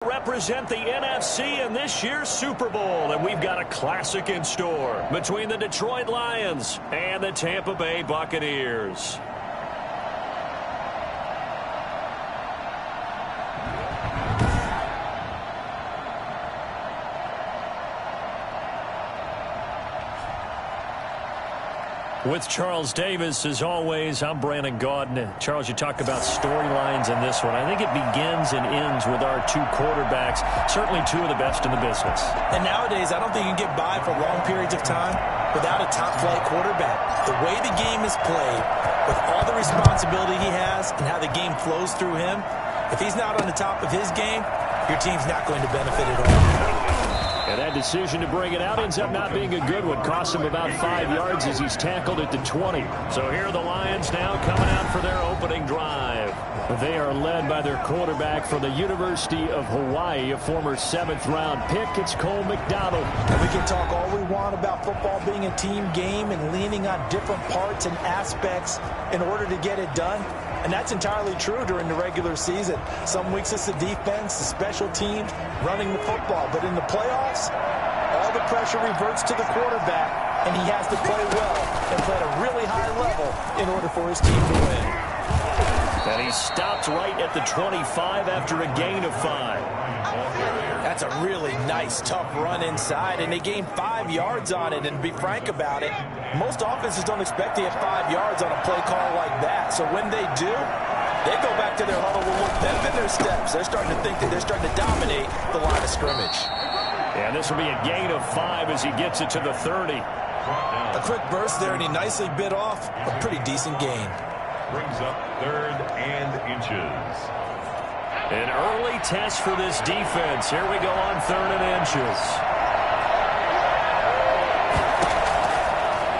Represent the NFC in this year's Super Bowl, and we've got a classic in store between the Detroit Lions and the Tampa Bay Buccaneers. With Charles Davis, as always, I'm Brandon Gaudin. Charles, you talk about storylines in this one. I think it begins and ends with our two quarterbacks, certainly two of the best in the business. And nowadays, I don't think you can get by for long periods of time without a top-flight quarterback. The way the game is played, with all the responsibility he has and how the game flows through him, if he's not on the top of his game, your team's not going to benefit at all. And that decision to bring it out ends up not being a good one. Costs him about 5 yards as he's tackled at the 20. So here are the Lions now coming out for their opening drive. They are led by their quarterback from the University of Hawaii, a former 7th-round pick. It's Cole McDonald. And we can talk all we want about football being a team game and leaning on different parts and aspects in order to get it done. And that's entirely true during the regular season. Some weeks it's the defense, the special teams, running the football. But in the playoffs, all the pressure reverts to the quarterback, and he has to play well and play at a really high level in order for his team to win. And he stopped right at the 25 after a gain of 5. That's a really nice, tough run inside, and they gained 5 yards on it. And to be frank about it, most offenses don't expect to get 5 yards on a play call like that. So when they do, they go back to their huddle with them in their steps. They're starting to think that they're starting to dominate the line of scrimmage. And this will be a gain of 5 as he gets it to the 30. A quick burst there, and he nicely bit off a pretty decent gain. Brings up 3rd and inches. An early test for this defense. Here we go on 3rd and inches.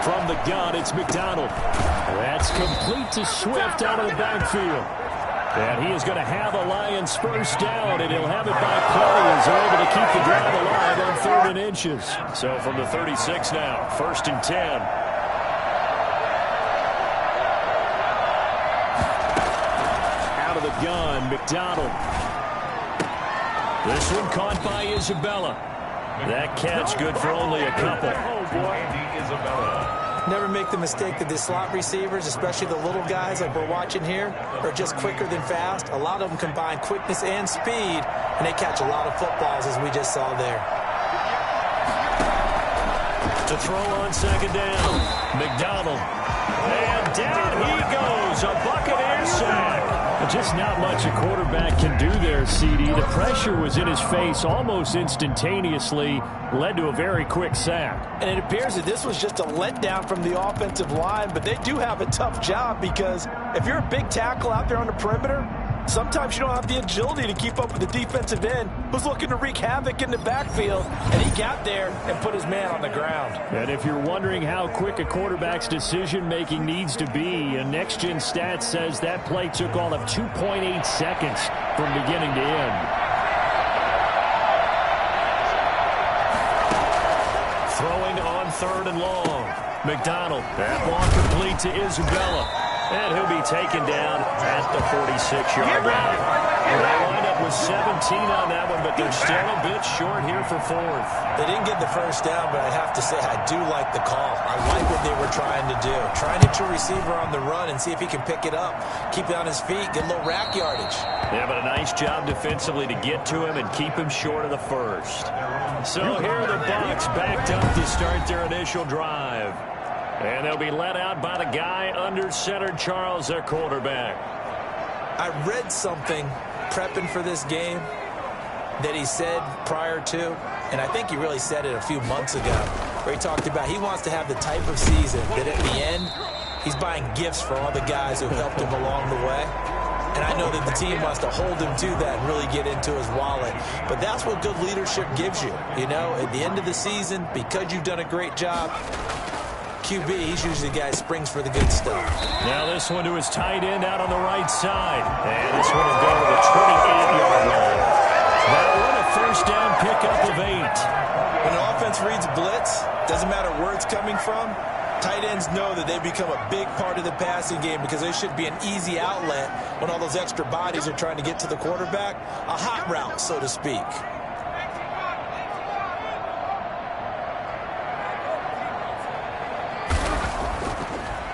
From the gun, it's McDonald. That's complete to Swift out of the backfield. And he is going to have a Lions first down, and he'll have it by plenty as they're able to keep the drive alive on 3rd and inches. So from the 36 now, 1st and 10. The gun, McDonald. This one caught by Isabella. That catch good for only a couple. Oh, boy. Andy Isabella. Never make the mistake that the slot receivers, especially the little guys like we're watching here, are just quicker than fast. A lot of them combine quickness and speed, and they catch a lot of footballs, as we just saw there. To throw on 2nd down, McDonald. And down he goes. A Buccaneer sack. Just not much a quarterback can do there, CD. The pressure was in his face almost instantaneously, led to a very quick sack. And it appears that this was just a letdown from the offensive line, but they do have a tough job because if you're a big tackle out there on the perimeter, sometimes you don't have the agility to keep up with the defensive end who's looking to wreak havoc in the backfield, and he got there and put his man on the ground. And if you're wondering how quick a quarterback's decision-making needs to be, a next-gen stat says that play took all of 2.8 seconds from beginning to end. Throwing on 3rd and long. McDonald. That ball complete to Isabella. And he'll be taken down at the 46-yard line. They wind up with 17 on that one, but they're still a bit short here for 4th. They didn't get the first down, but I have to say I do like the call. I like what they were trying to do. Try and hit your receiver on the run and see if he can pick it up, keep it on his feet, get a little rack yardage. Yeah, but a nice job defensively to get to him and keep him short of the first. So here are the Bucs backed up to start their initial drive. And they'll be let out by the guy under center, Charles, their quarterback. I read something prepping for this game that he said prior to, and I think he really said it a few months ago, where he talked about he wants to have the type of season that at the end, he's buying gifts for all the guys who helped him along the way. And I know that the team wants to hold him to that and really get into his wallet. But that's what good leadership gives you. You know, at the end of the season, because you've done a great job, QB, he's usually the guy who springs for the good stuff. Now this one to his tight end out on the right side. And this one will go to the 28-yard line. That one a first down pickup of 8. When an offense reads blitz, doesn't matter where it's coming from, Tight ends know that they become a big part of the passing game because they should be an easy outlet when all those extra bodies are trying to get to the quarterback. A hot route, so to speak.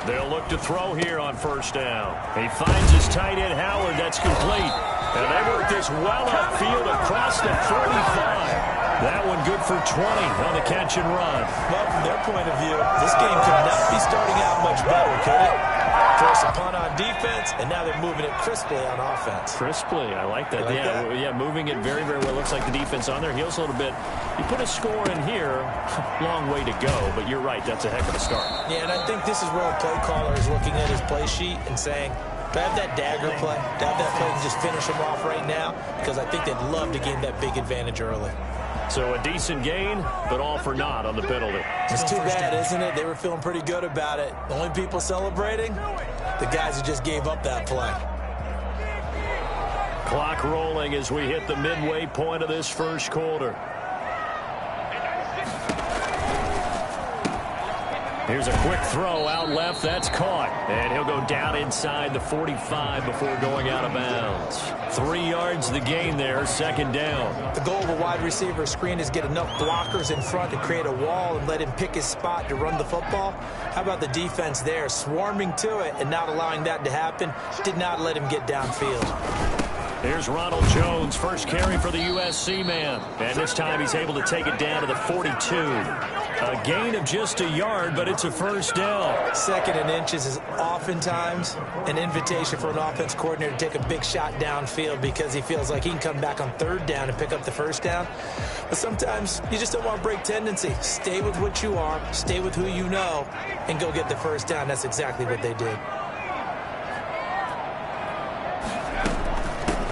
They'll look to throw here on first down. He finds his tight end, Howard. That's complete. And they work this well upfield across the 45. That one good for 20 on the catch and run. Well, from their point of view, this game could not be starting out much better, could it? Force a punt on defense, and now they're moving it crisply on offense. Crisply, I like that. Yeah, moving it very, very well. Looks like the defense on their heels a little bit. You put a score in here, long way to go, but you're right, that's a heck of a start. Yeah, and I think this is where a play caller is looking at his play sheet and saying, to have that dagger play, to have that play and just finish him off right now, because I think they'd love to gain that big advantage early. So a decent gain, but all for naught on the penalty. It's too bad, isn't it? They were feeling pretty good about it. The only people celebrating, the guys who just gave up that play. Clock rolling as we hit the midway point of this first quarter. Here's a quick throw out left. That's caught. And he'll go down inside the 45 before going out of bounds. 3 yards the gain there, second down. The goal of a wide receiver screen is get enough blockers in front to create a wall and let him pick his spot to run the football. How about the defense there, swarming to it and not allowing that to happen? Did not let him get downfield. Here's Ronald Jones, first carry for the USC man. And this time he's able to take it down to the 42. A gain of just a yard, but it's a first down. Second and inches is oftentimes an invitation for an offense coordinator to take a big shot downfield because he feels like he can come back on third down and pick up the first down. But sometimes you just don't want to break tendency. Stay with what you are, stay with who you know, and go get the first down. That's exactly what they did.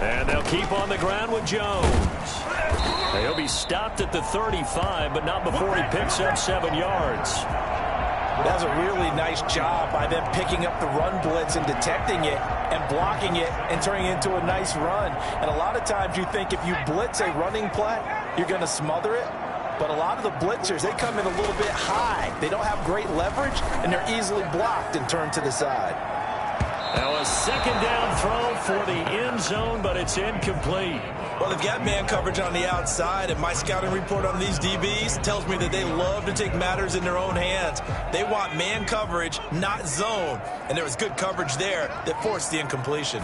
And they'll keep on the ground with Jones. He'll be stopped at the 35, but not before he picks up 7 yards. That was a really nice job by them picking up the run blitz and detecting it and blocking it and turning it into a nice run. And a lot of times you think if you blitz a running play, you're going to smother it. But a lot of the blitzers, they come in a little bit high. They don't have great leverage, and they're easily blocked and turned to the side. Now a second down throw for the end zone, but it's incomplete. Well, they've got man coverage on the outside, and my scouting report on these DBs tells me that they love to take matters in their own hands. They want man coverage, not zone. And there was good coverage there that forced the incompletion.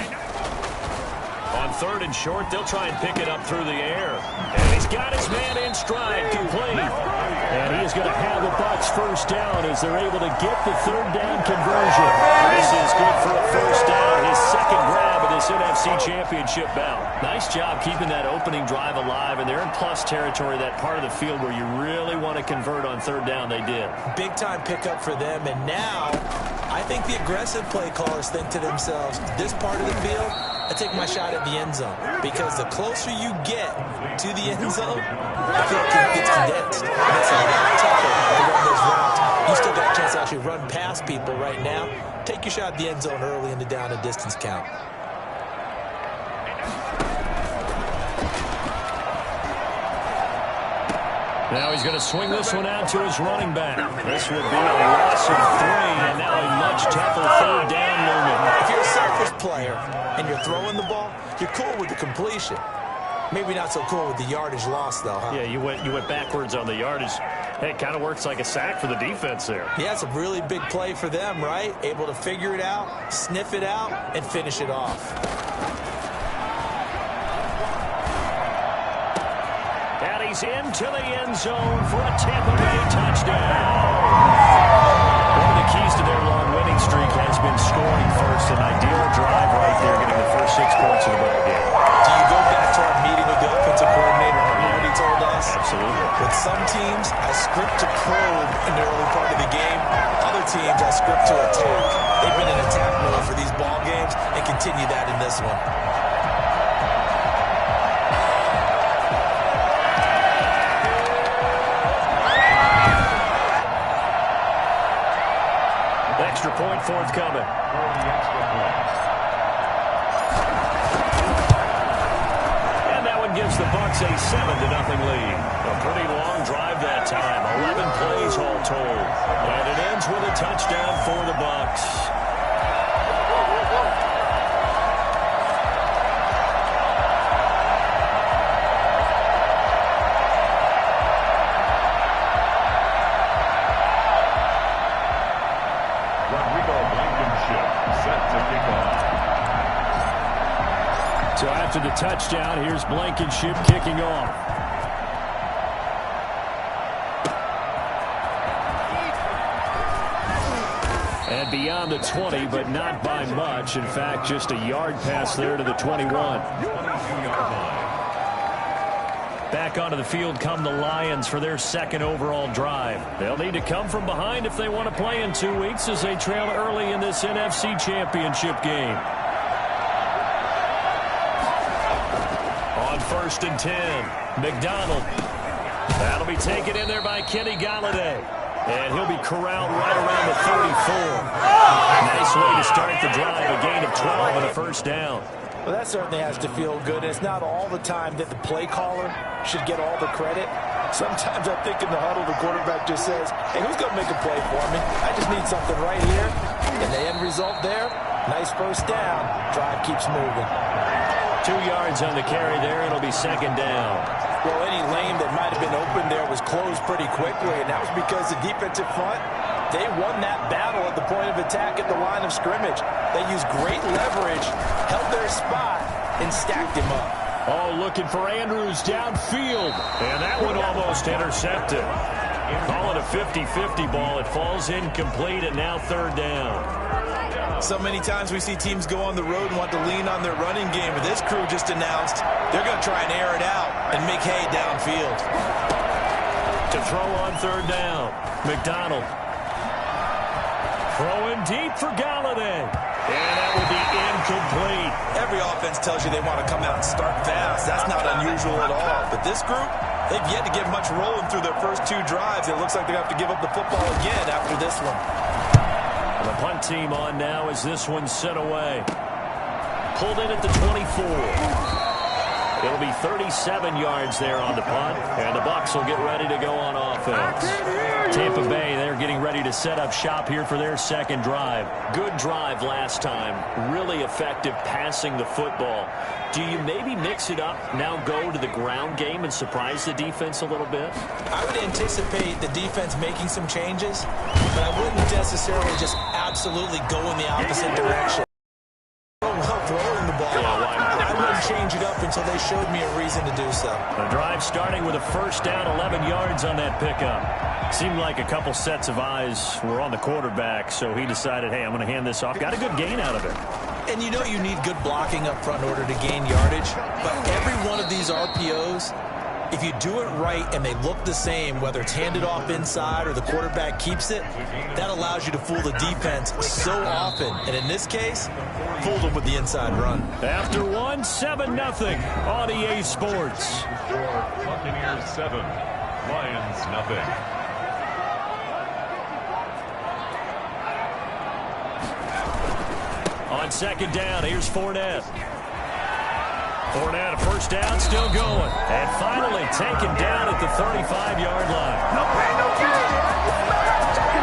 On third and short, they'll try and pick it up through the air. And he's got his man in stride, complete. And he is going to have the Bucs first down as they're able to get the third down conversion. This is good for a first down, his second grab of this NFC Championship bout. Nice job keeping that opening drive alive, and they're in plus territory, that part of the field where you really want to convert on third down. They did. Big-time pickup for them, and now I think the aggressive play callers think to themselves, this part of the field, I take my shot at the end zone, because the closer you get to the end zone, I feel like it gets condensed. And it's a lot tougher to run those routes. You still got a chance to actually run past people right now. Take your shot at the end zone early in the down and distance count. Now he's going to swing this one out to his running back. This would be a loss of 3, and now a much tougher third down movement. If you're a selfish player and you're throwing the ball, you're cool with the completion. Maybe not so cool with the yardage loss, though, huh? Yeah, you went backwards on the yardage. Hey, it kind of works like a sack for the defense there. Yeah, it's a really big play for them, right? Able to figure it out, sniff it out, and finish it off. And he's into the end zone for a Tampa Bay touchdown. One of the keys to their long winning streak has been scoring first. An ideal drive right there, getting the first 6 points of the ball game. Do you go back to our meeting with the offensive coordinator? Remember what he told us? Absolutely. With some teams, I script to probe in the early part of the game. Other teams, I script to attack. They've been in attack mode for these ball games and continue that in this one. Extra point forthcoming. And that one gives the Bucs Bucs a 7-0 lead. A pretty long drive that time. 11 plays all told. And it ends with a touchdown for the Bucs. So after the touchdown, here's Blankenship kicking off. And beyond the 20, but not by much. In fact, just a yard pass there to the 21. Back onto the field come the Lions for their second overall drive. They'll need to come from behind if they want to play in 2 weeks as they trail early in this NFC Championship game. First and 10. McDonald. That'll be taken in there by Kenny Golladay. And he'll be corralled right around the 34. Nice way to start the drive. A gain of 12 and a first down. Well, that certainly has to feel good. It's not all the time that the play caller should get all the credit. Sometimes I think in the huddle, the quarterback just says, hey, who's going to make a play for me? I just need something right here. And the end result there, nice first down. Drive keeps moving. 2 yards on the carry there. It'll be second down. Well, any lane that might have been open there was closed pretty quickly, and that was because the defensive front, they won that battle at the point of attack at the line of scrimmage. They used great leverage, held their spot, and stacked him up. Oh, looking for Andrews downfield. And that one almost intercepted. Call it a 50-50 ball. It falls incomplete, and now third down. So many times we see teams go on the road and want to lean on their running game, but this crew just announced they're going to try and air it out and make hay downfield. To throw on third down, McDonald. Throwing deep for Golladay. And that will be incomplete. Every offense tells you they want to come out and start fast. That's not unusual at all. But this group, they've yet to get much rolling through their first 2 drives. It looks like they're going to have to give up the football again after this one. The punt team on now as this one's set away. Pulled in at the 24. It'll be 37 yards there on the punt, and the Bucs will get ready to go on offense. Tampa Bay, they're getting ready to set up shop here for their second drive. Good drive last time. Really effective passing the football. Do you maybe mix it up, now go to the ground game and surprise the defense a little bit? I would anticipate the defense making some changes, but I wouldn't necessarily just absolutely go in the opposite direction. Well, throwing the ball, I wouldn't change it up until they showed me a reason to do so. The drive starting with a first down, 11 yards on that pickup. Seemed like a couple sets of eyes were on the quarterback, so he decided, hey, I'm going to hand this off. Got a good gain out of it. And you know you need good blocking up front in order to gain yardage, but every one of these RPOs, if you do it right and they look the same, whether it's handed off inside or the quarterback keeps it, that allows you to fool the defense so often. And in this case, fooled them with the inside run. After 1, 7-0 on EA Sports. Buccaneers 7, Lions nothing. On second down, here's Fournette. Fournette, a first down, still going. And finally taken down at the 35-yard line.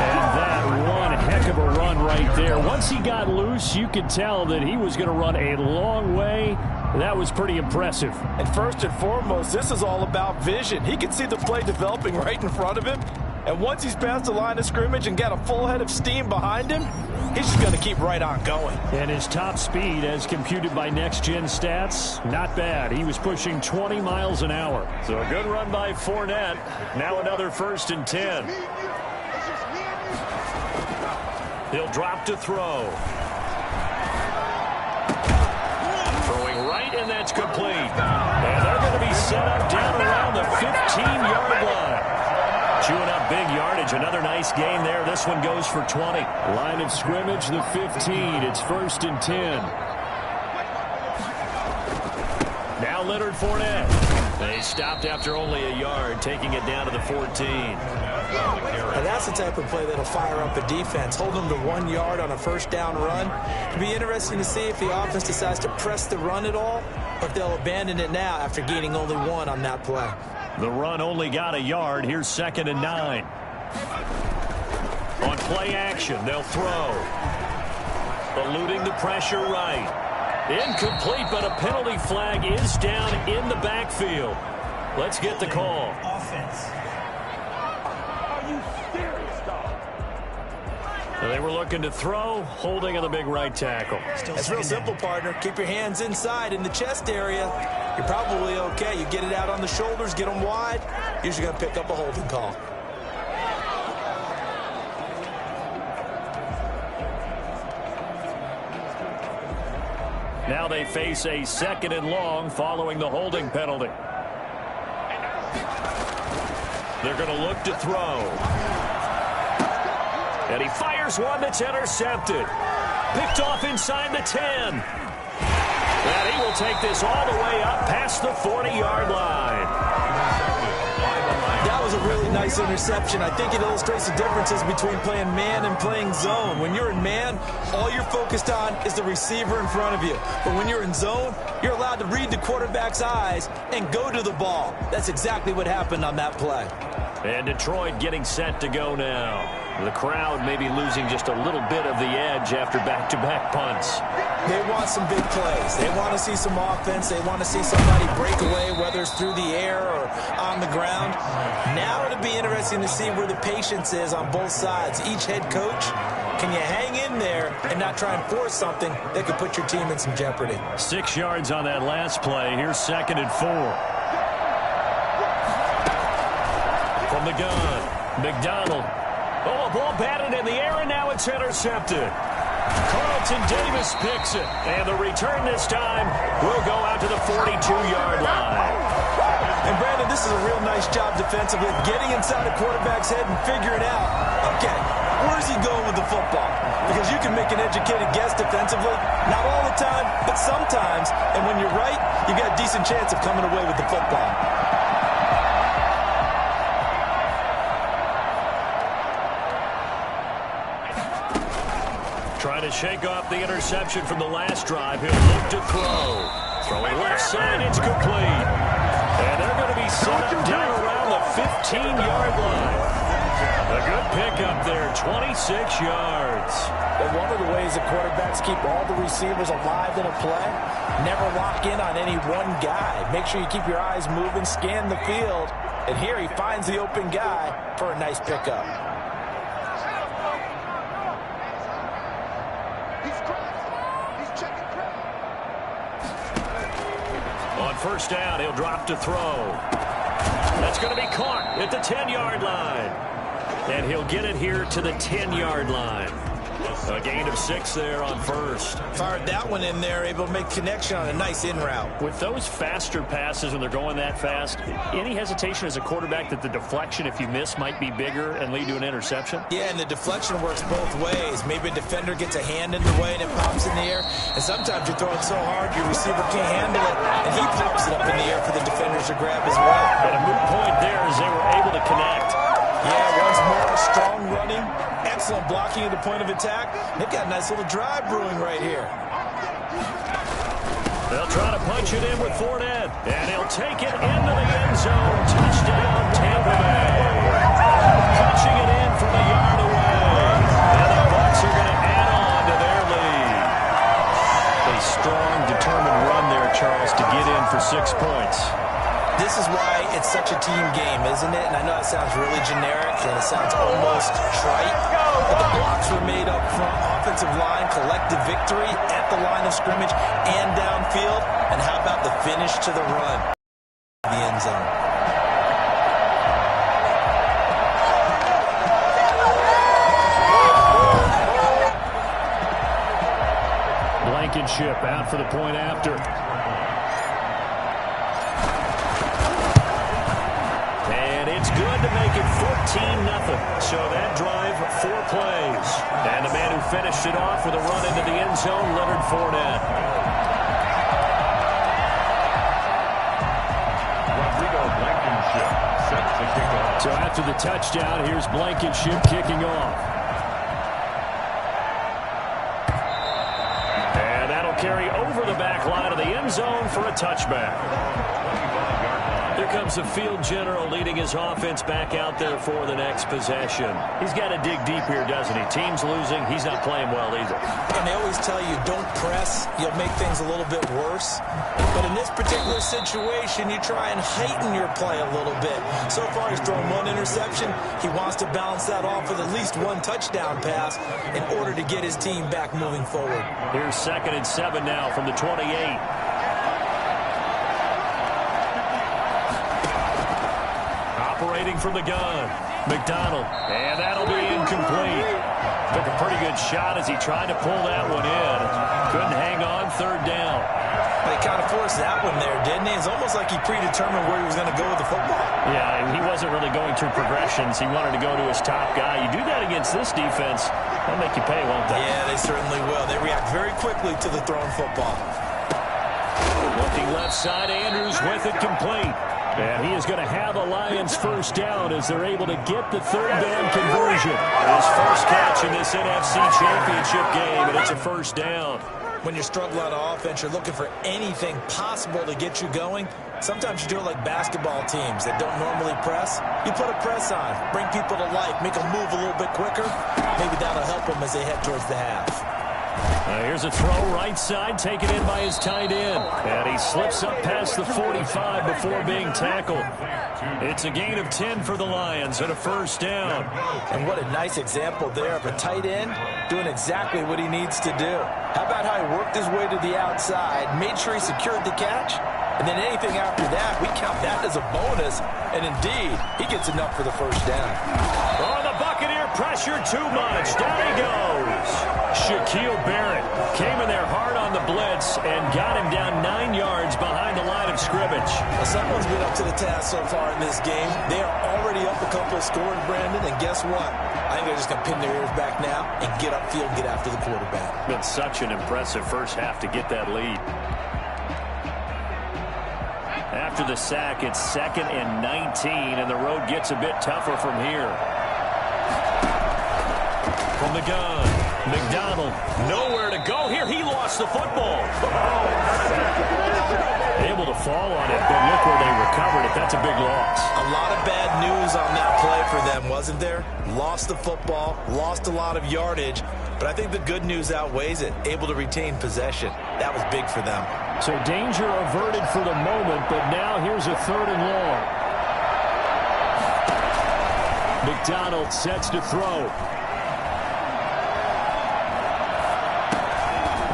And that one heck of a run right there. Once he got loose, you could tell that he was going to run a long way. That was pretty impressive. And first and foremost, this is all about vision. He can see the play developing right in front of him. And once he's past the line of scrimmage and got a full head of steam behind him, he's just going to keep right on going. And his top speed, as computed by Next Gen Stats, not bad. He was pushing 20 miles an hour. So a good run by Fournette. Now another first and 10. He'll drop to throw. Throwing right, and that's complete. And they're going to be set up down around the 15-yard line. Chewing up big yardage. Another nice gain there. This one goes for 20. Line of scrimmage, the 15. It's first and 10. Now Leonard Fournette. They stopped after only a yard, taking it down to the 14. And that's the type of play that'll fire up a defense. Hold them to 1 yard on a first down run. It'll be interesting to see if the offense decides to press the run at all, or if they'll abandon it now after gaining only 1 on that play. The run only got a yard. Here's 2nd and 9. On play action, they'll throw. Eluding the pressure right. Incomplete, but a penalty flag is down in the backfield. Let's get the call. Offense. Are you serious, dog? They were looking to throw, holding on the big right tackle. It's real simple, partner. Keep your hands inside in the chest area. You're probably okay. You get it out on the shoulders, get them wide. Usually going to pick up a holding call. Now they face a 2nd and long following the holding penalty. They're going to look to throw. And he fires one that's intercepted. Picked off inside the 10. And he will take this all the way up past the 40-yard line. That was a really nice interception. I think it illustrates the differences between playing man and playing zone. When you're in man, all you're focused on is the receiver in front of you. But when you're in zone, you're allowed to read the quarterback's eyes and go to the ball. That's exactly what happened on that play. And Detroit getting set to go now. The crowd may be losing just a little bit of the edge after back-to-back punts. They want some big plays. They want to see some offense. They want to see somebody break away, whether it's through the air or on the ground. Now it'll be interesting to see where the patience is on both sides. Each head coach, can you hang in there and not try and force something that could put your team in some jeopardy? 6 yards on that last play. Here's 2nd and 4. From the gun, McDonald. Oh, a ball batted in the air, and now it's intercepted. Carlton Davis picks it, and the return this time will go out to the 42-yard line. And, Brandon, this is a real nice job defensively, getting inside a quarterback's head and figuring out, okay, where's he going with the football? Because you can make an educated guess defensively, not all the time, but sometimes. And when you're right, you've got a decent chance of coming away with the football. Trying to shake off the interception from the last drive. He'll look to throw. Throwing left side, it's complete. And they're going to be set up down around the 15-yard line. A good pickup there, 26 yards. And one of the ways the quarterbacks keep all the receivers alive in a play, never lock in on any one guy. Make sure you keep your eyes moving, scan the field. And here he finds the open guy for a nice pickup. On first down, he'll drop to throw. That's going to be caught at the 10-yard line. And he'll get it here to the 10-yard line. A gain of 6 there on first. Fired that one in there, able to make connection on a nice in route. With those faster passes when they're going that fast, any hesitation as a quarterback that the deflection, if you miss, might be bigger and lead to an interception? Yeah, and the deflection works both ways. Maybe a defender gets a hand in the way and it pops in the air. And sometimes you're throwing so hard your receiver can't handle it, and he pops it up in the air for the defenders to grab as well. But a moot point there as they were able to connect. Yeah, once more, strong running, excellent blocking at the point of attack. They've got a nice little drive brewing right here. They'll try to punch it in with Fournette, and he'll take it into the end zone. Touchdown, Tampa Bay. Punching it in from a yard away. And the Bucs are going to add on to their lead. A strong, determined run there, Charles, to get in for 6 points. This is why it's such a team game, isn't it? And I know it sounds really generic and it sounds almost trite, but the blocks were made up front, offensive line, collective victory at the line of scrimmage and downfield. And how about the finish to the run? The end zone. Blankenship out for the point after. It's good to make it 14-0. So that drive, 4 plays. And the man who finished it off with a run into the end zone, Leonard Fournette. Blankenship sets the kickoff. So after the touchdown, here's Blankenship kicking off. And that'll carry over the back line of the end zone for a touchback. 25-yard line. Here comes the field general leading his offense back out there for the next possession. He's got to dig deep here, doesn't he? Team's losing. He's not playing well either. And they always tell you, don't press. You'll make things a little bit worse. But in this particular situation, you try and heighten your play a little bit. So far, he's thrown one interception. He wants to balance that off with at least one touchdown pass in order to get his team back moving forward. Here's 2nd and 7 now from the 28. Operating from the gun, McDonald, and that'll be incomplete. Took a pretty good shot as he tried to pull that one in. Couldn't hang on, 3rd down. They kind of forced that one there, didn't he? It's almost like he predetermined where he was going to go with the football. Yeah, he wasn't really going through progressions. He wanted to go to his top guy. You do that against this defense, they'll make you pay, won't they? Yeah, they certainly will. They react very quickly to the thrown football. Looking left side, Andrews with it complete. And he is going to have a Lions first down as they're able to get the 3rd down conversion. His first catch in this NFC Championship game, and it's a first down. When you're struggling on offense, you're looking for anything possible to get you going. Sometimes you do it like basketball teams that don't normally press. You put a press on, bring people to life, make them move a little bit quicker. Maybe that'll help them as they head towards the half. Here's a throw right side, taken in by his tight end. And he slips up past the 45 before being tackled. It's a gain of 10 for the Lions and a first down. And what a nice example there of a tight end doing exactly what he needs to do. How about how he worked his way to the outside, made sure he secured the catch, and then anything after that, we count that as a bonus. And indeed, he gets enough for the first down. Oh, the Buccaneer pressure too much. Down he goes. Shaquille Barrett came in there hard on the blitz and got him down 9 yards behind the line of scrimmage. Well, someone's been up to the task so far in this game. They are already up a couple of scores, Brandon, and guess what? I think they're just going to pin their ears back now and get upfield and get after the quarterback. Been such an impressive first half to get that lead. After the sack, it's 2nd and 19, and the road gets a bit tougher from here. From the gun, McDonald, nowhere to go here. He lost the football. Able to fall on it, but look where they recovered it. That's a big loss. A lot of bad news on that play for them, wasn't there? Lost the football, lost a lot of yardage, but I think the good news outweighs it. Able to retain possession. That was big for them. So danger averted for the moment, but now here's a 3rd and long. McDonald sets to throw.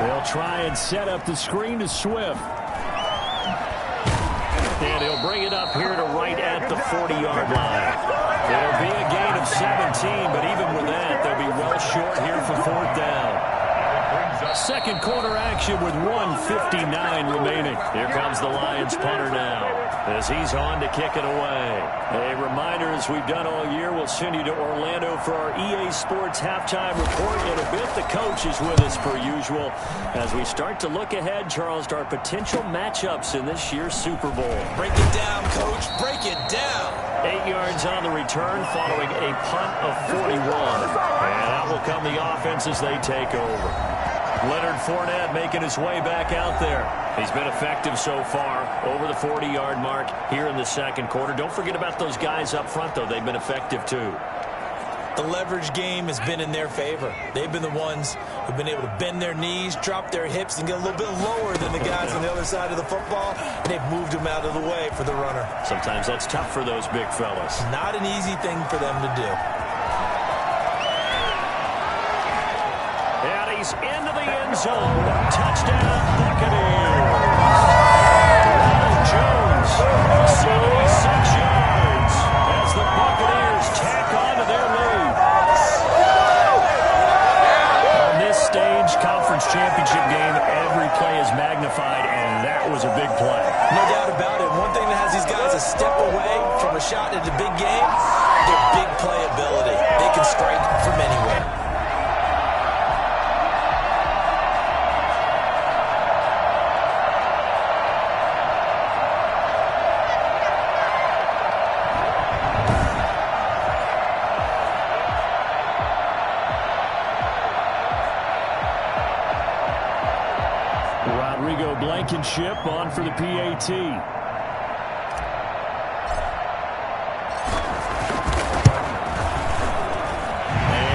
They'll try and set up the screen to Swift. And he'll bring it up here to right at the 40-yard line. It'll be a gain of 17, but even with that, they'll be well short here for 4th down. Second quarter action with 1:59 remaining. Here comes the Lions punter now as he's on to kick it away. A reminder, as we've done all year, we'll send you to Orlando for our EA Sports halftime report in a bit. The coach is with us per usual as we start to look ahead, Charles, to our potential matchups in this year's Super Bowl. Break it down, Coach. Break it down. 8 yards on the return following a punt of 41. And out will come the offense as they take over. Leonard Fournette making his way back out there. He's been effective so far, over the 40-yard mark here in the second quarter. Don't forget about those guys up front, though. They've been effective, too. The leverage game has been in their favor. They've been the ones who've been able to bend their knees, drop their hips, and get a little bit lower than the guys on the other side of the football. And they've moved them out of the way for the runner. Sometimes that's tough for those big fellas. Not an easy thing for them to do. And he's into the end zone. Touchdown, Buccaneers. Ronald Jones, 76 yards as the Buccaneers tack on to their lead. On this stage, conference championship game, every play is magnified, and that was a big play. No doubt about it. One thing that has these guys a step away from a shot at the big game, their big play ability. They can strike from anywhere. Blankenship on for the PAT. And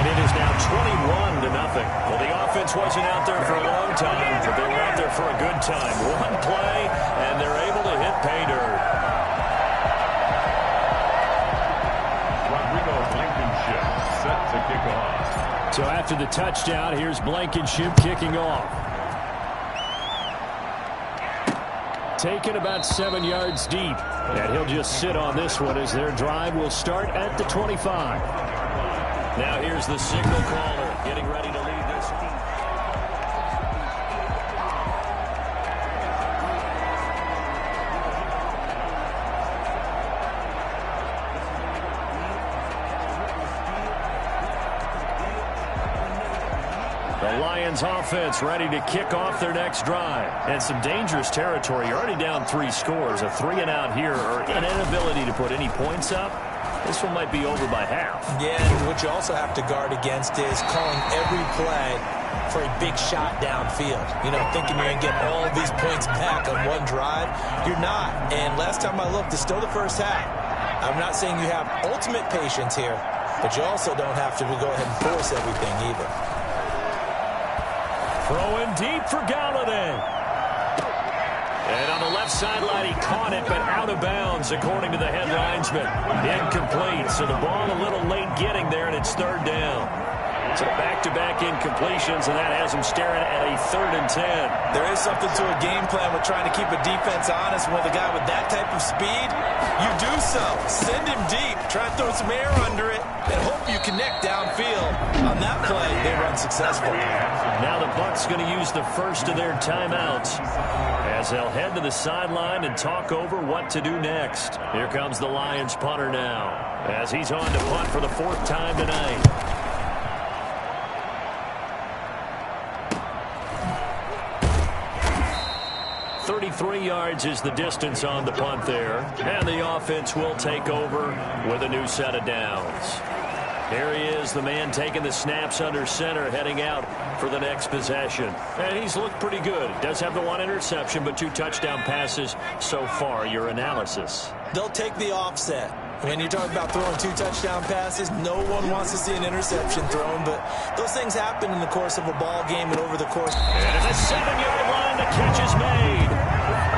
it is now 21-0. Well, the offense wasn't out there for a long time, but they were out there for a good time. One play, and they're able to hit pay dirt. Rodrigo Blankenship set to kick off. So after the touchdown, here's Blankenship kicking off. Taken about 7 yards deep. And he'll just sit on this one as their drive will start at the 25. Now here's the signal caller getting ready to lead this. The Lions offense ready to kick off their next drive. And some dangerous territory. You're already down 3 scores. A 3-and-out here or an inability to put any points up. This one might be over by half. Yeah, and what you also have to guard against is calling every play for a big shot downfield. You know, thinking you're going to get all of these points back on one drive. You're not. And last time I looked, it's still the first half. I'm not saying you have ultimate patience here, but you also don't have to go ahead and force everything either. Throwing deep for Galladay. And on the left sideline, he caught it, but out of bounds, according to the head linesman. Incomplete, so the ball a little late getting there, and it's 3rd down. So back-to-back incompletions, and that has him staring at a 3rd and 10. There is something to a game plan with trying to keep a defense honest. With a guy with that type of speed, you do so. Send him deep. Try and throw some air under it, and hope you connect downfield. On that play, they run successful. Now the Bucs going to use the first of their timeouts as they'll head to the sideline and talk over what to do next. Here comes the Lions punter now as he's on to punt for the 4th time tonight. 33 yards is the distance on the punt there. And the offense will take over with a new set of downs. Here he is, the man taking the snaps under center, heading out for the next possession. And he's looked pretty good. Does have the 1 interception, but 2 touchdown passes so far. Your analysis? They'll take the offset. When you're talking about throwing 2 touchdown passes, no one wants to see an interception thrown, but those things happen in the course of a ball game and over the course. And at the 7-yard line, the catch is made.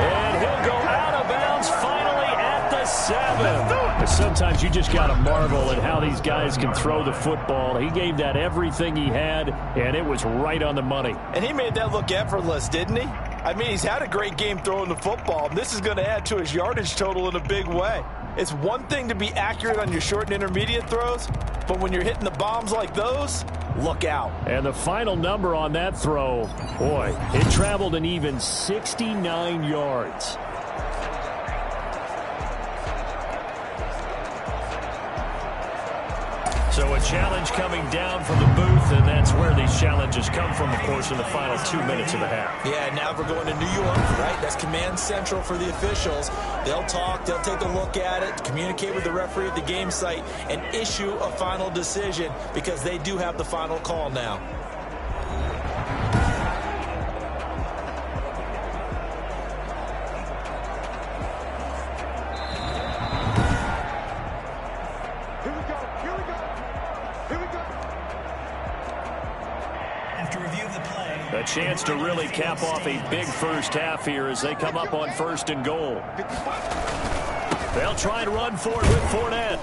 And he'll go out of bounds finally at the 7. Sometimes you just got to marvel at how these guys can throw the football. He gave that everything he had, and it was right on the money. And he made that look effortless, didn't he? I mean, he's had a great game throwing the football. This is going to add to his yardage total in a big way. It's one thing to be accurate on your short and intermediate throws, but when you're hitting the bombs like those, look out. And the final number on that throw, boy, it traveled an even 69 yards. So a challenge coming down from the booth, and that's where these challenges come from, of course, in the final 2 minutes of the half. Yeah, now we're going to New York, right? That's command central for the officials. They'll talk, they'll take a look at it, communicate with the referee at the game site, and issue a final decision because they do have the final call now. A chance to really cap off a big first half here as they come up on 1st and goal. They'll try and run for it with Fournette.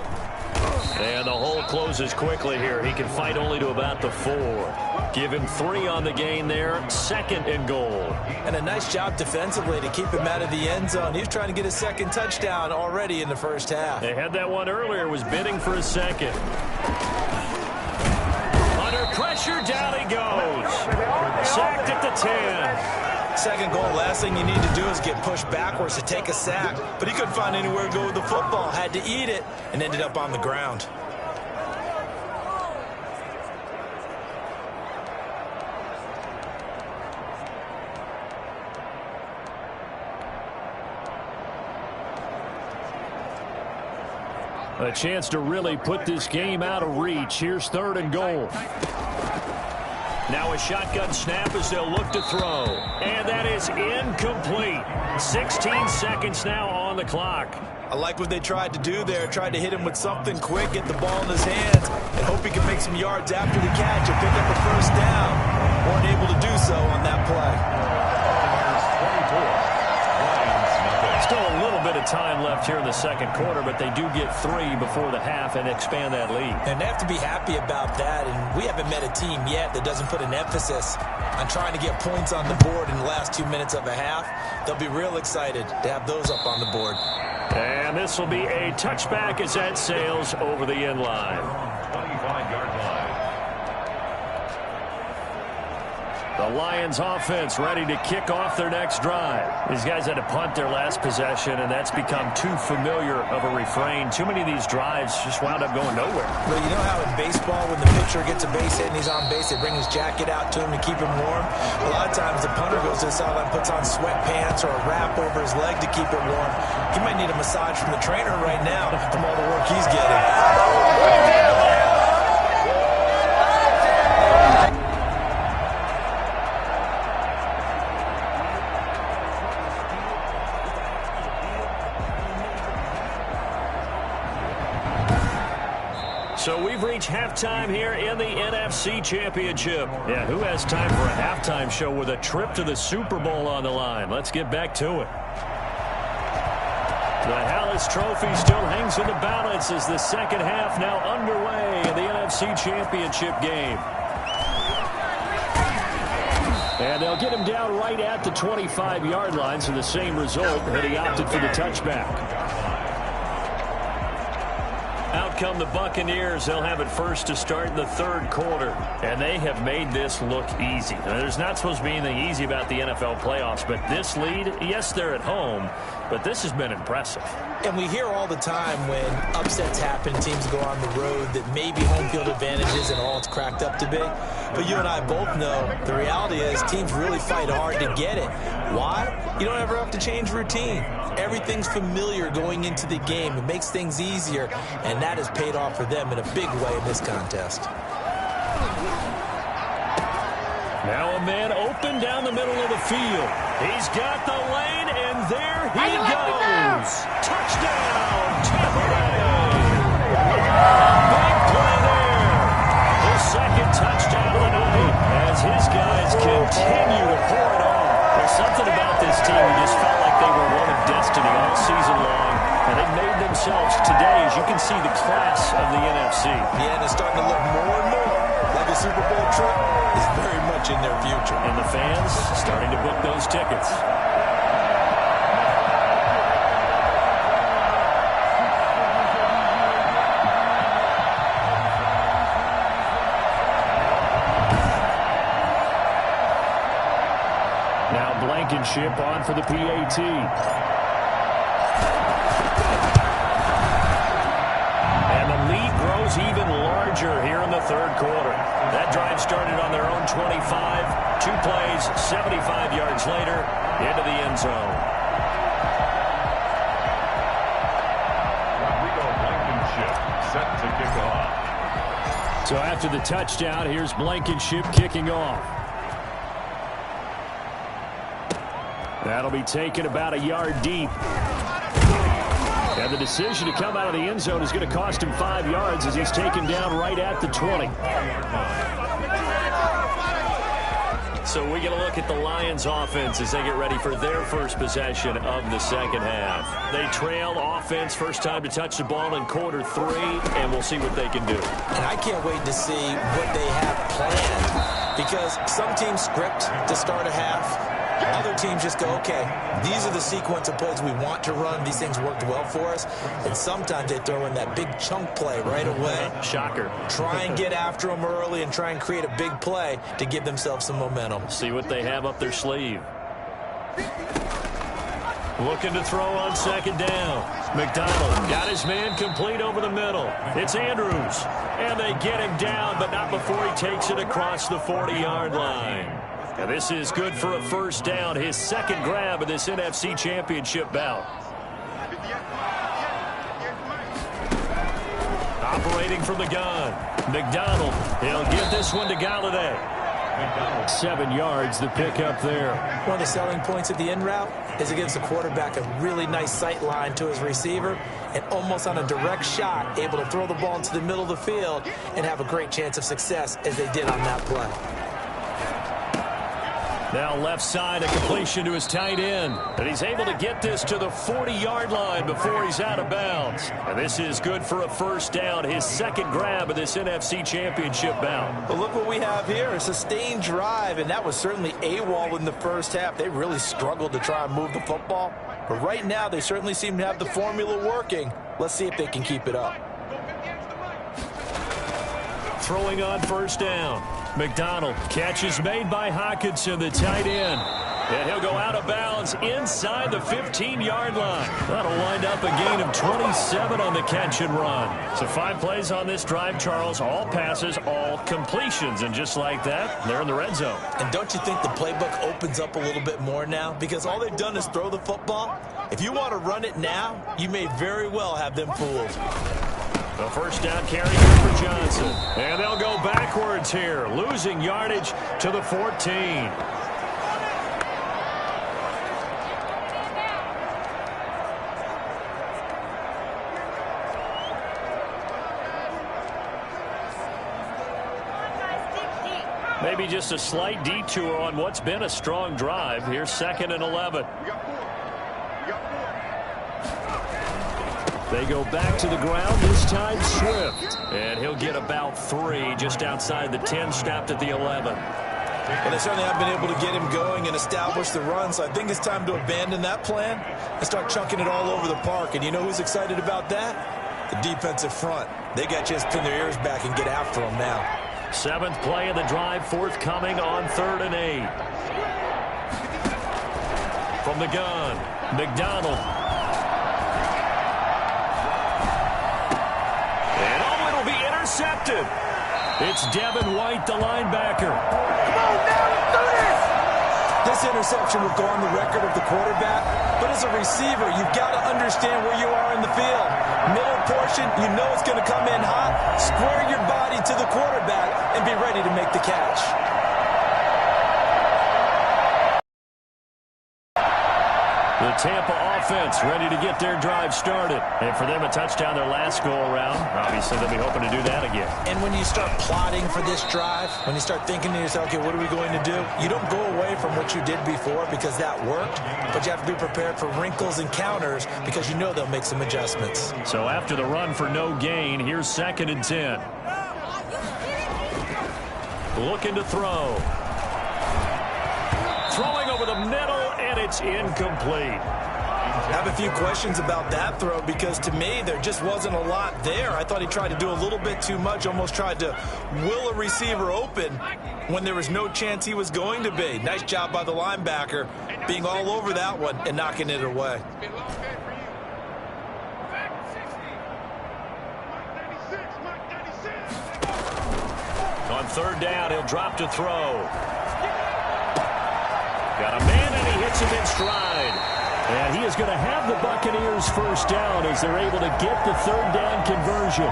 And the hole closes quickly here. He can fight only to about the 4. Give him 3 on the gain there. 2nd and goal. And a nice job defensively to keep him out of the end zone. He was trying to get his 2nd touchdown already in the first half. They had that one earlier, was bidding for a 2nd. Under pressure, down he goes. Sacked at the 10. 2nd goal, last thing you need to do is get pushed backwards to take a sack. But he couldn't find anywhere to go with the football. Had to eat it and ended up on the ground. A chance to really put this game out of reach. Here's 3rd and goal. Now a shotgun snap as they'll look to throw. And that is incomplete. 16 seconds now on the clock. I like what they tried to do there. Tried to hit him with something quick, get the ball in his hands, and hope he can make some yards after the catch and pick up a first down. Weren't able to do so on that play. Still a little bit of time left here in the second quarter, but they do get 3 before the half and expand that lead. And they have to be happy about that, and we haven't met a team yet that doesn't put an emphasis on trying to get points on the board in the last 2 minutes of a half. They'll be real excited to have those up on the board. And this will be a touchback as that sails over the end line. 25-yard line. The Lions offense ready to kick off their next drive. These guys had to punt their last possession, and that's become too familiar of a refrain. Too many of these drives just wound up going nowhere. Well, you know how in baseball when the pitcher gets a base hit and he's on base, they bring his jacket out to him to keep him warm? A lot of times the punter goes to the sideline, puts on sweatpants or a wrap over his leg to keep it warm. He might need a massage from the trainer right now from all the work he's getting. So we've reached halftime here in the NFC Championship. Yeah, who has time for a halftime show with a trip to the Super Bowl on the line? Let's get back to it. The Hallis Trophy still hangs in the balance as the second half now underway in the NFC Championship game. And they'll get him down right at the 25-yard line, so the same result, but he opted for the touchback. Out come the Buccaneers. They'll have it first to start in the third quarter. And they have made this look easy. Now, there's not supposed to be anything easy about the NFL playoffs, but this lead, yes, they're at home, but this has been impressive. And we hear all the time when upsets happen, teams go on the road, that maybe home field advantage isn't all it's cracked up to be. But you and I both know the reality is teams really fight hard to get it. Why? You don't ever have to change routine. Everything's familiar going into the game. It makes things easier, and that has paid off for them in a big way in this contest. Now a man open down the middle of the field. He's got the lane, and there he goes. Touchdown, Tampa Bay. Big play there. The second touchdown of the night as his guys continue to pour it on. There's something about this team who just felt like they were one of destiny all season long, and they made themselves today, as you can see, the class of the NFC. Yeah, and it's starting to look more and more like a Super Bowl trip is very much in their future. And the fans starting to book those tickets. Now Blankenship on for the PAT. And the lead grows even larger here in the third quarter. That drive started on their own 25. 2 plays, 75 yards later, into the end zone. Rodrigo Blankenship set to kick off. So after the touchdown, here's Blankenship kicking off. That'll be taken about a yard deep. And the decision to come out of the end zone is going to cost him 5 yards as he's taken down right at the 20. So we get a look at the Lions offense as they get ready for their first possession of the second half. They trail offense first time to touch the ball in quarter 3, and we'll see what they can do. And I can't wait to see what they have planned, because some teams script to start a half. Other teams just go, okay, these are the sequence of plays we want to run. These things worked well for us. And sometimes they throw in that big chunk play right away. Shocker. Try and get after them early and try and create a big play to give themselves some momentum. See what they have up their sleeve. Looking to throw on second down. McDonald got his man complete over the middle. It's Andrews. And they get him down, but not before he takes it across the 40-yard line. And this is good for a first down, his second grab of this NFC Championship bout. Operating from the gun, McDonald. He'll give this one to Galladay. 7 yards, the pickup there. One of the selling points of the in route is it gives the quarterback a really nice sight line to his receiver and almost on a direct shot able to throw the ball into the middle of the field and have a great chance of success as they did on that play. Now left side, a completion to his tight end. And he's able to get this to the 40-yard line before he's out of bounds. And this is good for a first down, his second grab of this NFC Championship bout. But look what we have here, a sustained drive, and that was certainly AWOL in the first half. They really struggled to try and move the football. But right now, they certainly seem to have the formula working. Let's see if they can keep it up. Throwing on first down. McDonald, catch is made by Hockenson, the tight end. And he'll go out of bounds inside the 15-yard line. That'll wind up a gain of 27 on the catch and run. So 5 plays on this drive, Charles. All passes, all completions. And just like that, they're in the red zone. And don't you think the playbook opens up a little bit more now? Because all they've done is throw the football. If you want to run it now, you may very well have them fooled. The first down carry here for Johnson. And they'll go backwards here, losing yardage to the 14. Maybe just a slight detour on what's been a strong drive. Here's 2nd and 11. They go back to the ground, this time Swift. And he'll get about 3 just outside the 10, stopped at the 11. Well, they certainly haven't been able to get him going and establish the run, so I think it's time to abandon that plan and start chunking it all over the park. And you know who's excited about that? The defensive front. They got to just pin their ears back and get after him now. 7th play of the drive, forthcoming on 3rd and 8. From the gun, McDonald. Intercepted. It's Devin White, the linebacker. Come on, now, let's do this! This interception will go on the record of the quarterback, but as a receiver, you've got to understand where you are in the field. Middle portion, you know it's going to come in hot. Square your body to the quarterback and be ready to make the catch. The Tampa offense ready to get their drive started. And for them, a touchdown their last go-around. Obviously, they'll be hoping to do that again. And when you start plotting for this drive, when you start thinking to yourself, okay, what are we going to do? You don't go away from what you did before because that worked, but you have to be prepared for wrinkles and counters because you know they'll make some adjustments. So after the run for no gain, here's 2nd and 10. Looking to throw. Throwing over the middle, and it's incomplete. I have a few questions about that throw because to me there just wasn't a lot there. I thought he tried to do a little bit too much, almost tried to will a receiver open when there was no chance he was going to be. Nice job by the linebacker being all over that one and knocking it away. On 3rd down, he'll drop to throw. Got a man, and he hits him in stride. And he is going to have the Buccaneers first down as they're able to get the 3rd down conversion.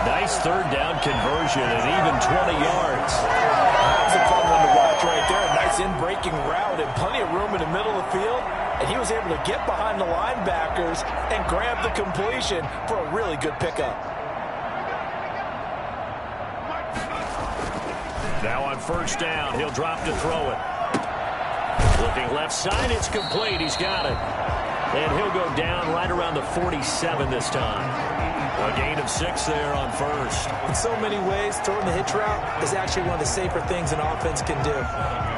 Nice 3rd down conversion at even 20 yards. That was a fun one to watch right there. A nice in-breaking route and plenty of room in the middle of the field. And he was able to get behind the linebackers and grab the completion for a really good pickup. Now on first down, he'll drop to throw it. Looking left side, it's complete. He's got it. And he'll go down right around the 47 this time. A gain of 6 there on first. In so many ways, throwing the hitch route is actually one of the safer things an offense can do.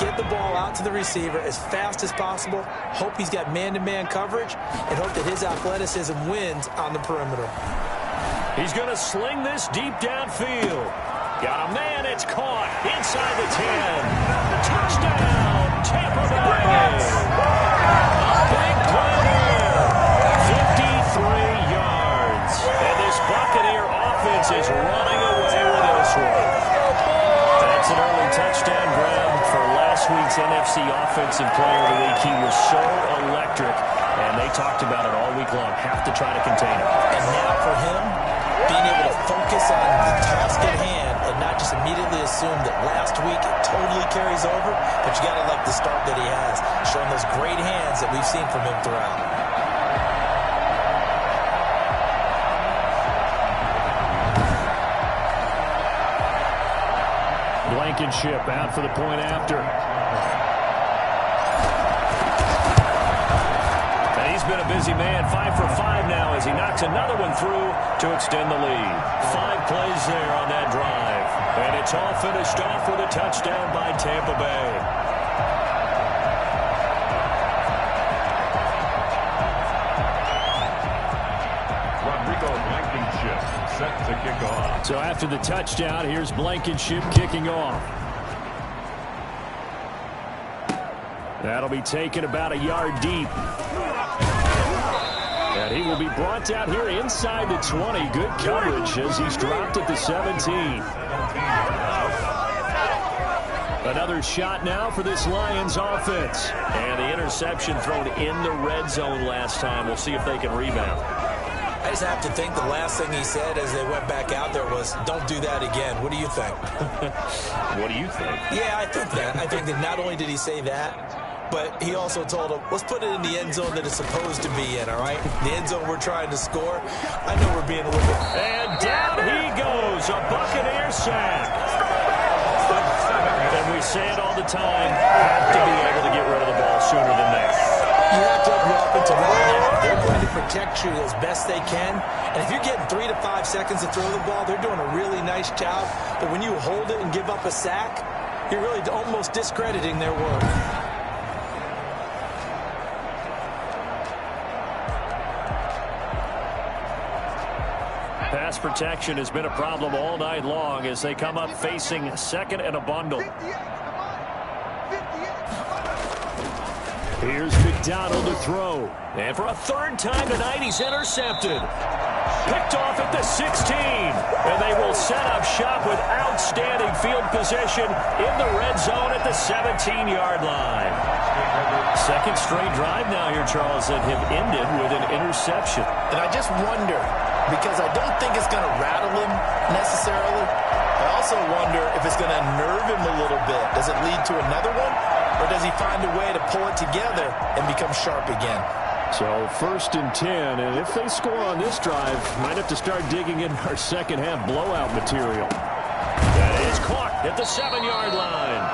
Get the ball out to the receiver as fast as possible, hope he's got man-to-man coverage, and hope that his athleticism wins on the perimeter. He's going to sling this deep downfield. Got a man, it's caught inside the 10. Touchdown, Tampa Bay. A big play there. 53 yards. And this Buccaneer offense is running away with this one. That's an early touchdown grab for last week's NFC Offensive Player of the Week. He was so electric, and they talked about it all week long. Have to try to contain him. And now for him, being able to focus on the task at hand and not just just immediately assume that last week it totally carries over, but you got to like the start that he has, showing those great hands that we've seen from him throughout. Blankenship out for the point after. And he's been a busy man, 5 for 5 now as he knocks another one through to extend the lead. 5 plays there on that drive. And it's all finished off with a touchdown by Tampa Bay. Set to kick off. So after the touchdown, here's Blankenship kicking off. That'll be taken about a yard deep. And he will be brought down here inside the 20. Good coverage as he's dropped at the 17. Another shot now for this Lions offense. And the interception thrown in the red zone last time. We'll see if they can rebound. I just have to think the last thing he said as they went back out there was, don't do that again. What do you think? What do you think? Yeah, I think that. I think that not only did he say that, but he also told him, let's put it in the end zone that it's supposed to be in, all right? The end zone we're trying to score. I know we're being a little bit... And down he goes, a Buccaneer sack. And we say it all the time, have to be able to get rid of the ball sooner than that. You have to have your offensive line. They're going to protect you as best they can. And if you're getting 3 to 5 seconds to throw the ball, they're doing a really nice job. But when you hold it and give up a sack, you're really almost discrediting their work. Pass protection has been a problem all night long as they come up facing second and a bundle. Here's McDonald to throw. And for a third time tonight, he's intercepted. Picked off at the 16. And they will set up shop with outstanding field position in the red zone at the 17-yard line. Second straight drive now here, Charles, that have ended with an interception. And I just wonder, because I don't think it's going to rattle him necessarily, I also wonder if it's going to nerve him a little bit. Does it lead to another one? Or does he find a way to pull it together and become sharp again? So 1st and 10, and if they score on this drive, might have to start digging in our second half blowout material. That is caught at the 7-yard line.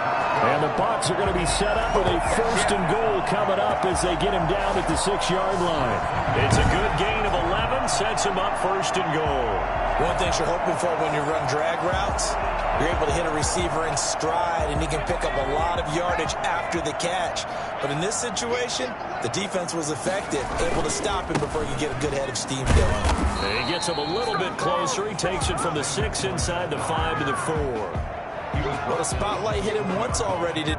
And the Bucs are going to be set up with a 1st and goal coming up as they get him down at the 6-yard line. It's a good gain of 11, sets him up 1st and goal. One thing you're hoping for when you run drag routes, you're able to hit a receiver in stride, and he can pick up a lot of yardage after the catch. But in this situation, the defense was effective, able to stop him before he could get a good head of steam going. He gets him a little bit closer. He takes it from the 6 inside the 5 to the 4. Well, the spotlight hit him once already.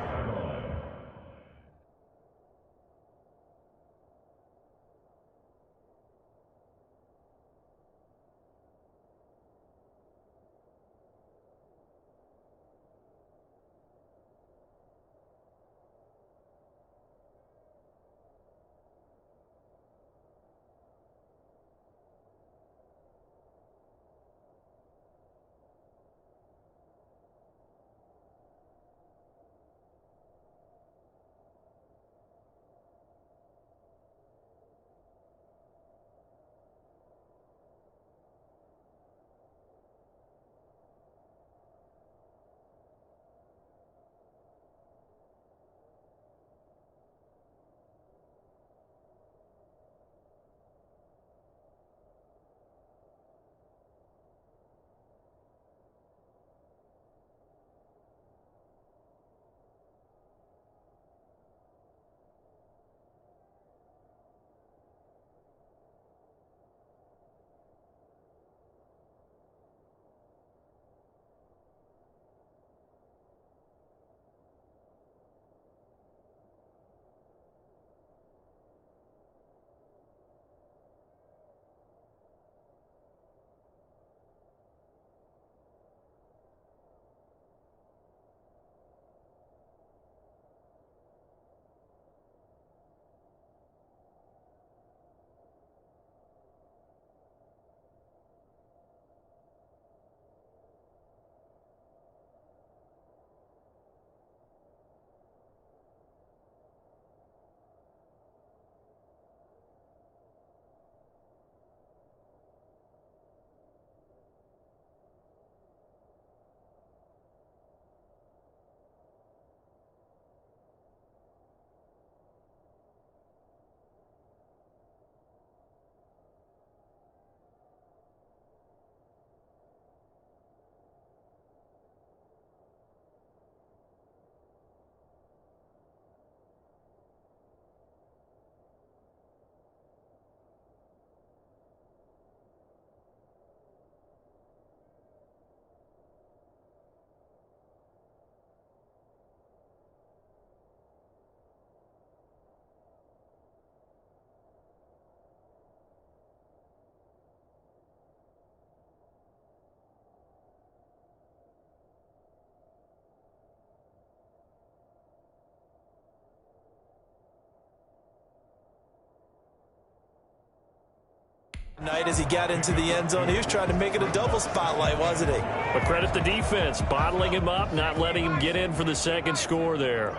Night as he got into the end zone, he was trying to make it a double spotlight, wasn't he? But credit the defense, bottling him up, not letting him get in for the second score there.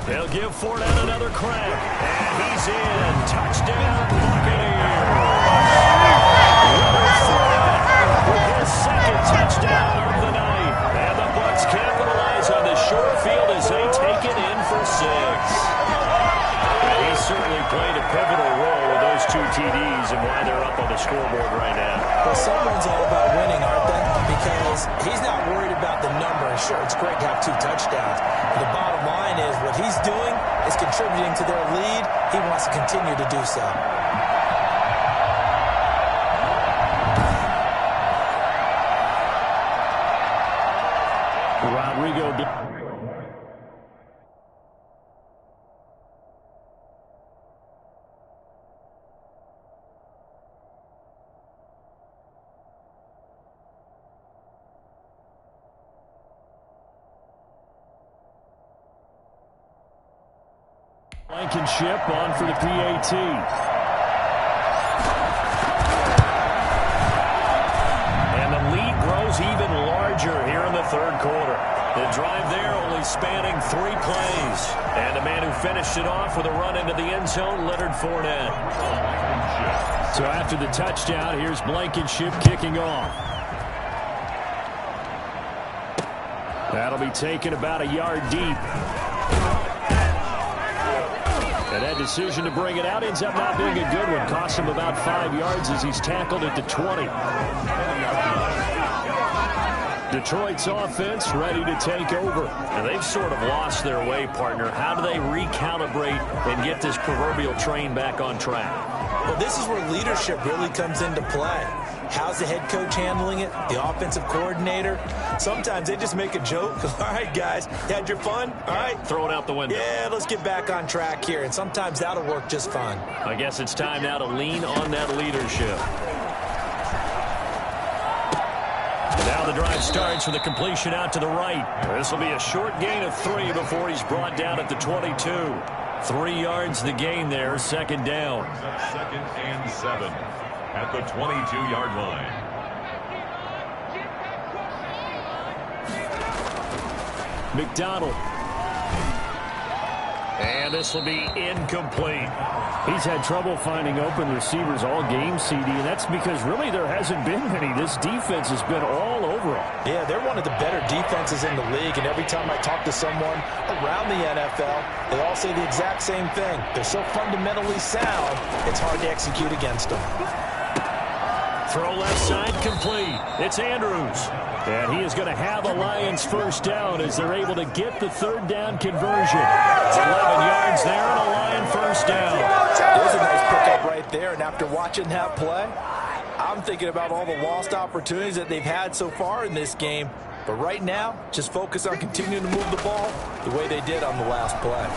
They'll give Fournette another crack, and he's in. Touchdown, Buccaneers. With his second touchdown of the night. And the Bucs capitalize on the short field as they take it in for 6. He certainly played a pivotal role with those 2 TDs and why they're up on the scoreboard right now. Well, someone's all about winning, aren't they? Because he's not worried about the number. Sure, it's great to have 2 touchdowns. But the bottom line is what he's doing is contributing to their lead. He wants to continue to do so. Rodrigo. Blankenship on for the PAT. And the lead grows even larger here in the third quarter. The drive there only spanning 3 plays. And the man who finished it off with a run into the end zone, Leonard Fournette. So after the touchdown, here's Blankenship kicking off. That'll be taken about a yard deep. And that decision to bring it out ends up not being a good one. Costs him about 5 yards as he's tackled at the 20. Detroit's offense ready to take over. And they've sort of lost their way, partner. How do they recalibrate and get this proverbial train back on track? Well, this is where leadership really comes into play. How's the head coach handling it? The offensive coordinator? Sometimes they just make a joke. All right, guys, you had your fun? All right. Throw it out the window. Yeah, let's get back on track here. And sometimes that'll work just fine. I guess it's time now to lean on that leadership. And now the drive starts with a completion out to the right. This will be a short gain of 3 before he's brought down at the 22. 3 yards the gain there, second down. 2nd and 7 at the 22-yard line. McDonald. And this will be incomplete. He's had trouble finding open receivers all game, CD, and that's because really there hasn't been many. This defense has been all over them. Yeah, they're one of the better defenses in the league, and every time I talk to someone around the NFL, they all say the exact same thing. They're so fundamentally sound, it's hard to execute against them. Throw left side complete. It's Andrews. And he is going to have a Lions first down as they're able to get the third down conversion. It's 11 yards there and a Lion first down. There's a nice pickup right there, and after watching that play, I'm thinking about all the lost opportunities that they've had so far in this game. But right now, just focus on continuing to move the ball the way they did on the last play.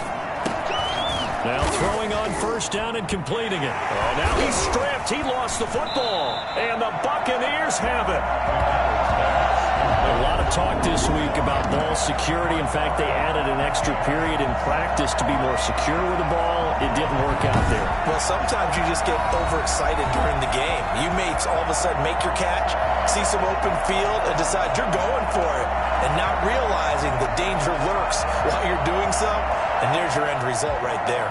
Now throwing on first down and completing it. Oh, now he's stripped. He lost the football. And the Buccaneers have it. A lot of talk this week about ball security. In fact, they added an extra period in practice to be more secure with the ball. It didn't work out there. Well, sometimes you just get overexcited during the game. You may all of a sudden make your catch, see some open field, and decide you're going for it, and not realizing the danger lurks while you're doing so. And there's your end result right there.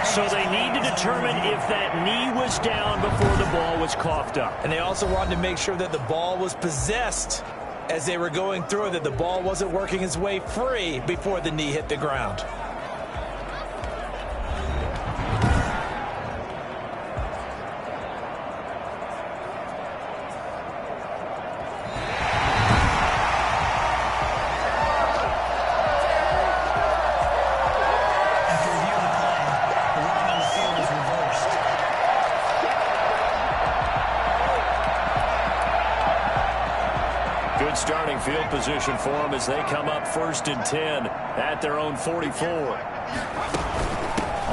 So they need to determine if that knee was down before the ball was coughed up. And they also wanted to make sure that the ball was possessed as they were going through, that the ball wasn't working its way free before the knee hit the ground. Starting field position for them as they come up 1st and 10 at their own 44.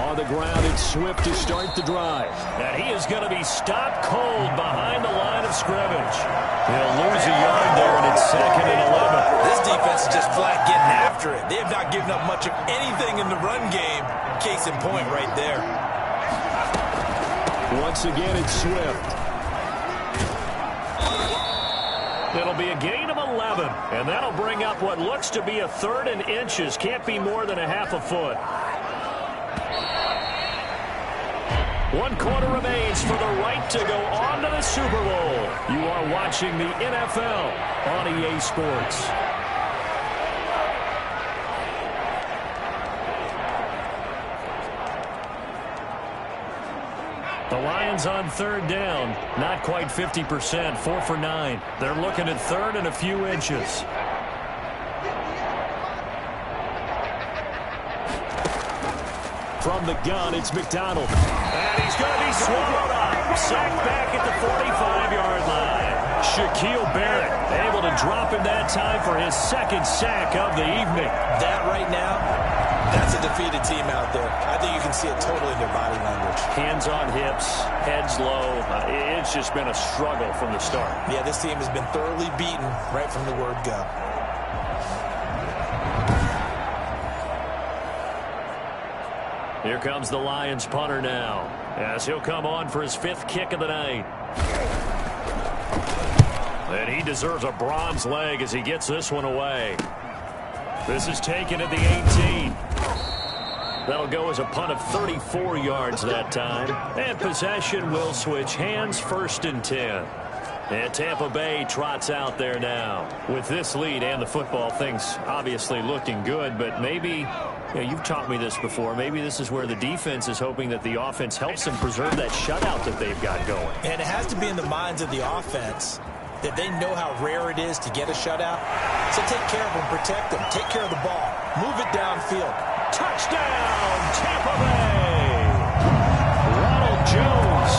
On the ground, it's Swift to start the drive. And he is going to be stopped cold behind the line of scrimmage. He'll lose a yard there, and it's 2nd and 11. This defense is just flat getting after it. They have not given up much of anything in the run game. Case in point right there. Once again, it's Swift. It'll be a gain of 11, and that'll bring up what looks to be a 3rd and inches. Can't be more than a half a foot. 1 quarter remains for the right to go on to the Super Bowl. You are watching the NFL on EA Sports. The Lions on 3rd down. Not quite 50%. 4 for 9. They're looking at 3rd and a few inches. From the gun, it's McDonald. And he's going to be swallowed up. Sacked back at the 45-yard line. Shaquille Barrett able to drop him that time for his 2nd sack of the evening. That right now, that's a defeated team out there. I think you can see it totally in their body language. Hands on hips, heads low. It's just been a struggle from the start. Yeah, this team has been thoroughly beaten right from the word go. Here comes the Lions punter now, as he'll come on for his 5th kick of the night. And he deserves a bronze leg as he gets this one away. This is taken at the 18. That'll go as a punt of 34 yards that time. And possession will switch hands, 1st and 10. And Tampa Bay trots out there now. With this lead and the football, things obviously looking good, but maybe, you've taught me this before, maybe this is where the defense is hoping that the offense helps them preserve that shutout that they've got going. And it has to be in the minds of the offense that they know how rare it is to get a shutout. So take care of them, protect them, take care of the ball, move it downfield. Touchdown, Tampa Bay! Ronald Jones,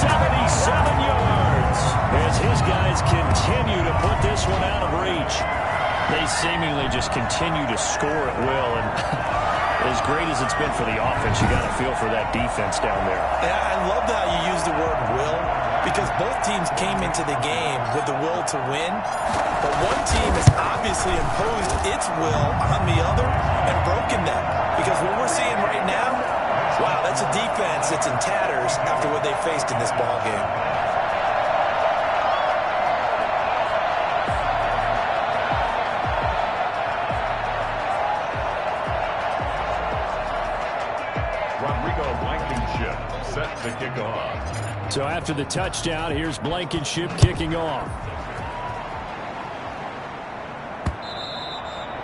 77 yards, as his guys continue to put this one out of reach. They seemingly just continue to score at will, and as great as it's been for the offense, you got to feel for that defense down there. And I love how you use the word will, because both teams came into the game with the will to win, but one team has obviously imposed its will on the other and broken them. Because what we're seeing right now, wow, that's a defense that's in tatters after what they faced in this ball game. Rodrigo Blankenship set to kick off. So after the touchdown, here's Blankenship kicking off.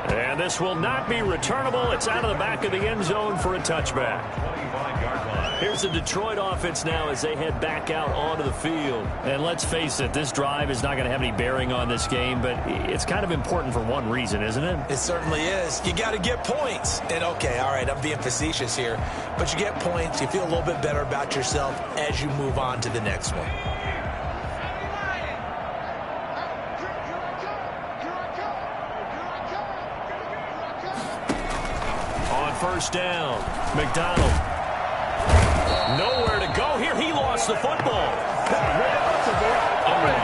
And this will not be returnable. It's out of the back of the end zone for a touchback. 25-yard line. Here's the Detroit offense now as they head back out onto the field. And let's face it, this drive is not going to have any bearing on this game, but it's kind of important for one reason, isn't it? It certainly is. You got to get points. And okay, all right, I'm being facetious here, but you get points, you feel a little bit better about yourself as you move on to the next one. On 1st down, McDonald. Nowhere to go here. He lost the football. Already